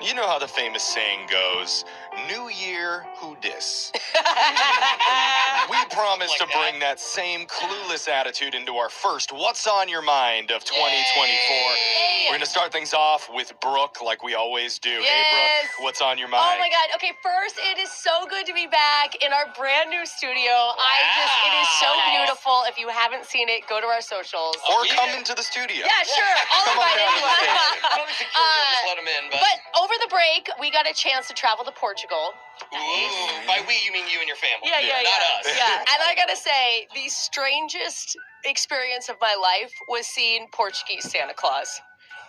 You know how the famous saying goes, New Year, who dis? We promise to bring that same clueless attitude into our first What's on Your Mind of 2024. We're going to start things off with Brooke, like we always do. Yes. Hey, Brooke, what's on your mind? Oh, my God. Okay, first, it is so good to be back in our brand new studio. It is so beautiful. If you haven't seen it, go to our socials. Or come into the studio. Yeah, sure. I'll Come on invite down to the anyone. stage. Probably security will just let them in, But over the break, we got a chance to travel to Portugal. Ooh, by we, you mean you and your family. Yeah. Not us. Yeah, and I gotta say, the strangest experience of my life was seeing Portuguese Santa Claus.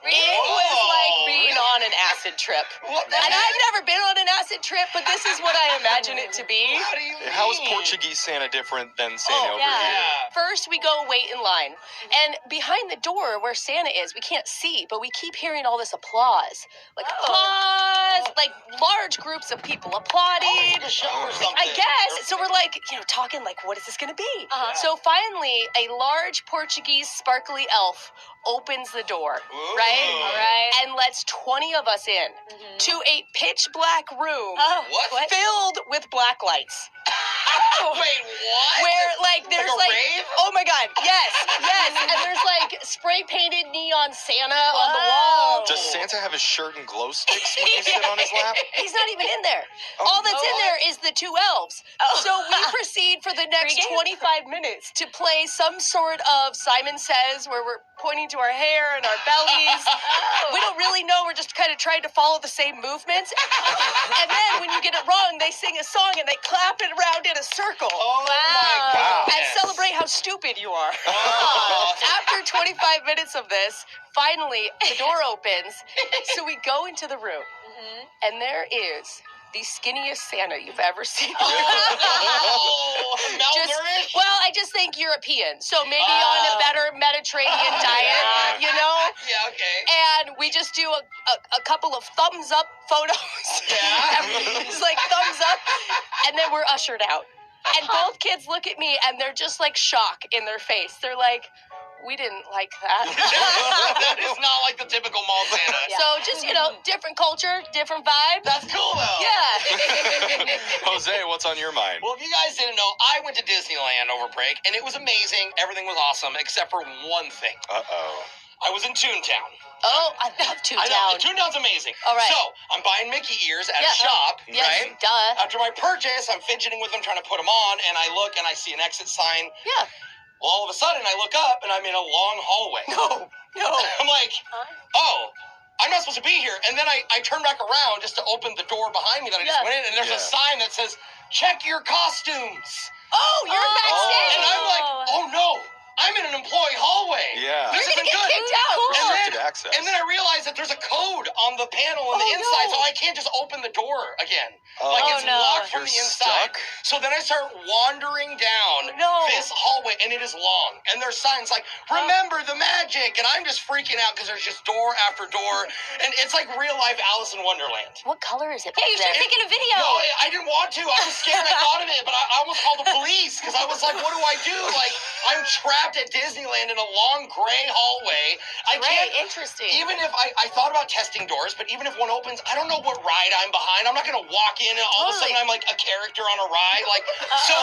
It was like being on an acid trip. And I've never been on an acid trip, but this is what I imagine it to be. How do you mean? How is Portuguese Santa different than Santa over here? First, we go wait in line. And behind the door where Santa is, we can't see, but we keep hearing all this applause. Like, applause! Like, large groups of people applauding. Like a show or something. I guess. So we're like, talking like, what is this going to be? So finally, a large Portuguese sparkly elf opens the door, right? All right. And lets 20 of us in to a pitch black room What? filled with black lights. Wait, what? Where, there's Like a rave? oh my God, yes. And there's spray painted neon Santa on the wall. Does Santa have his shirt and glow sticks when you sit on his lap? He's not even in there. All that's in there is the two elves. So we proceed for the next 25 minutes to play some sort of Simon Says, where we're pointing to our hair and our bellies. We don't really know. We're just kind of trying to follow the same movements. And then when you get it wrong, they sing a song and they clap it around in a circle. Oh, my God. And celebrate how stupid you are. After 25 minutes of this, finally, the door opens. So we go into the room, and there is the skinniest Santa you've ever seen. Malnourished? I just think European. So maybe on a better Mediterranean diet, Yeah, okay. And we just do a couple of thumbs up photos. Yeah. Everything's like thumbs up. And then we're ushered out. And both kids look at me and they're just like shock in their face. They're like, we didn't like that. That is not like the typical mall Santa. So just, different culture, different vibe. That's cool, though. Yeah. Jose, what's on your mind? Well, if you guys didn't know, I went to Disneyland over break, and it was amazing. Everything was awesome, except for one thing. Uh-oh. I was in Toontown. Oh, I love I Toontown. know, Toontown's amazing. All right. So, I'm buying Mickey ears at a shop, Yes, right? duh. After my purchase, I'm fidgeting with them, trying to put them on, and I look, and I see an exit sign. Yeah. Well, all of a sudden, I look up, and I'm in a long hallway. No. I'm like, oh, I'm not supposed to be here. And then I turn back around just to open the door behind me that I just went in, and there's a sign that says, check your costumes. Oh, you're backstage. And I'm like, oh, no. I'm in an employee hallway. Yeah. This You're isn't gonna get good. kicked out. Restricted access. And then I realized that there's a code on the panel on the inside, so I can't just open the door again. It's locked from the You're inside. stuck? So then I start wandering down this hallway, and it is long. And there's signs like, remember the magic. And I'm just freaking out because there's just door after door. And it's like real life Alice in Wonderland. What color is it? Yeah, you should have taken a video. No, I didn't want to. I was scared. I thought of it, but I almost called the police because I was like, what do I do? Like, I'm trapped at Disneyland in a long gray hallway. I can't. Interesting. Even if I thought about testing doors, but even if one opens, I don't know what ride I'm behind. I'm not going to walk in and all of a sudden I'm like a character on a ride. So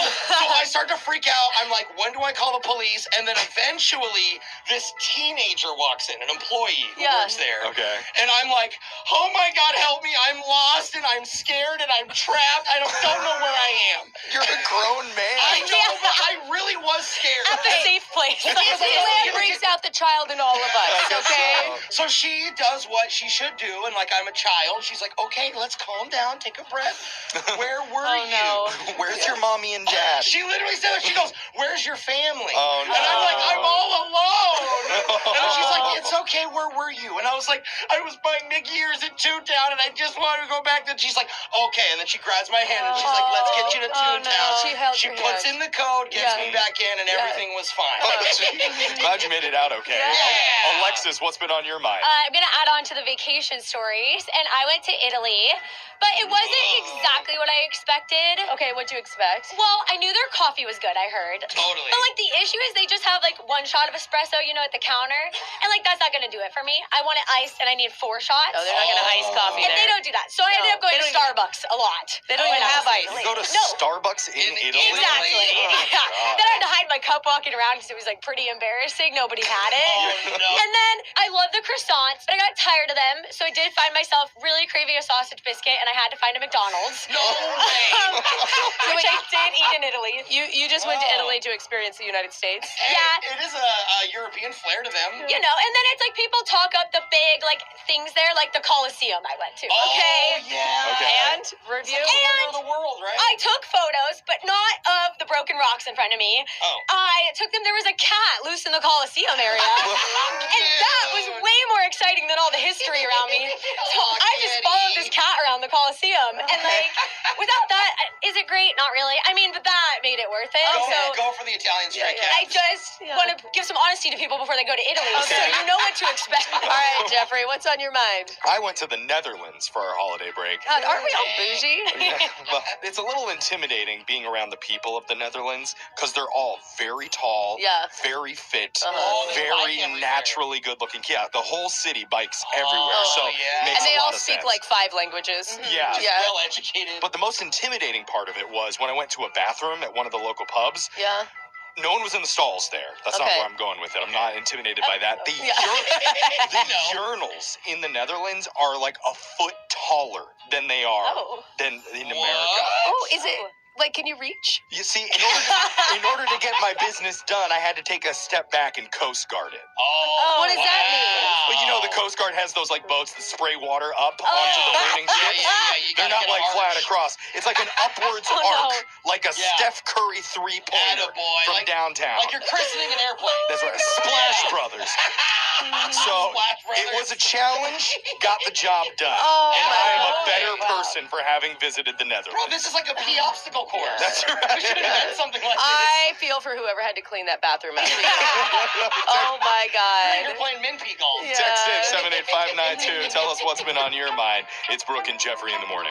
I start to freak out. I'm like, when do I call the police? And then eventually this teenager walks in, an employee who works there. Okay. And I'm like, oh my God, help me. I'm lost and I'm scared and I'm trapped. I don't know where I am. You're a grown man. I know, but I really was scared. At the safe place. Disneyland brings out the child in all of us, okay? So she does what she should do, and like I'm a child, she's like, okay, let's calm down, take a breath. Where were you? Where's your mommy and dad? She literally said that. She goes, where's your family? Oh, no. And I'm like, I'm all alone. And she's like, it's okay, where were you? And I was like, I was buying Mickey ears in Toontown, and I just wanted to go back. And she's like, okay. And then she grabs my hand, and she's like, let's get you to Toontown. She puts in the code, gets me back in, and everything was fine. Glad you made it out okay. Yeah. Alexis, what's been on your mind? I'm going to add on to the vacation stories. And I went to Italy, but it wasn't exactly what I expected. Okay, what'd you expect? Well, I knew their coffee was good, I heard. Totally. But, the issue is they just have, one shot of espresso, at the counter. And, that's not going to do it for me. I want it iced, and I need 4 shots. Oh, they're not going to ice coffee If there. they don't do that. So I ended up going to Starbucks a lot. They don't even have ice. You go to No. Starbucks in Italy? Exactly. Oh, Yeah. God. Then I had to hide my cup walking around because it was like pretty embarrassing. Nobody had it. Oh, no. And then I love the croissants, but I got tired of them, so I did find myself really craving a sausage biscuit, and I had to find a McDonald's. No way. Which I did eat in Italy. You just went to Wow. Italy to experience the United States. Hey, Yeah. it is a European flair to them. You know, and then it's like people talk up the big like things there, like the Coliseum I went to. Oh, Okay. yeah. Okay. And review. Wonder of the world, right? I took photos, but not of the broken rocks in front of me. Oh. I took them. There was a cat loose in the Coliseum area. And that was way more exciting than all the history around me. So Aw, I just kitty. followed this cat around the Coliseum. And like, without that, is it great? Not really. I mean, but that made it worth it. Go, So go for the Italian stray Yeah, cat. I just want to give some honesty to people before they go to Italy. So Okay. you know what to expect. All right, Jeffrey, what's on your mind? I went to the Netherlands for our holiday break. God, aren't we all bougie? Well, it's a little intimidating being around the people of the Netherlands because they're all very tall, Yeah. very fit, Oh, they very bike everywhere. naturally good looking. Yeah, the whole city bikes everywhere, so yeah. makes And they a lot all of speak sense. like 5 languages. Yeah. Just Yeah. well educated. But the most intimidating part of it was when I went to a bathroom at one of the local pubs. Yeah. No one was in the stalls there. That's not Okay. where I'm going with it. I'm not intimidated by that. The, Yeah. the No. urinals in the Netherlands are like a foot taller than they are Oh. than in What? America. Oh, is it like, can you reach? You see, in order to get my business done, I had to take a step back and coast guard it. Oh, What does that mean? wow. Well, you know, the Coast Guard has those like boats that spray water up onto the Oh. waiting Yeah, ships. yeah, you They're gotta not get like an flat arch. across. It's like an upwards Oh, no. arc, like a Yeah. Steph Curry three-pointer Attaboy. from Like- downtown. Like you're christening an airplane. That's right, Splash Brothers. So Splash it Brothers. was a challenge, got the job done, Oh, and I am a my better God. person for having visited the Bro, Netherlands. this is like a pea obstacle course. That's We should right. invent something like this. I feel for whoever had to clean that bathroom out. Oh my You're God. playing min pea golf. Yeah. Text in 78592. Tell us what's been on your mind. It's Brooke and Jeffrey in the morning.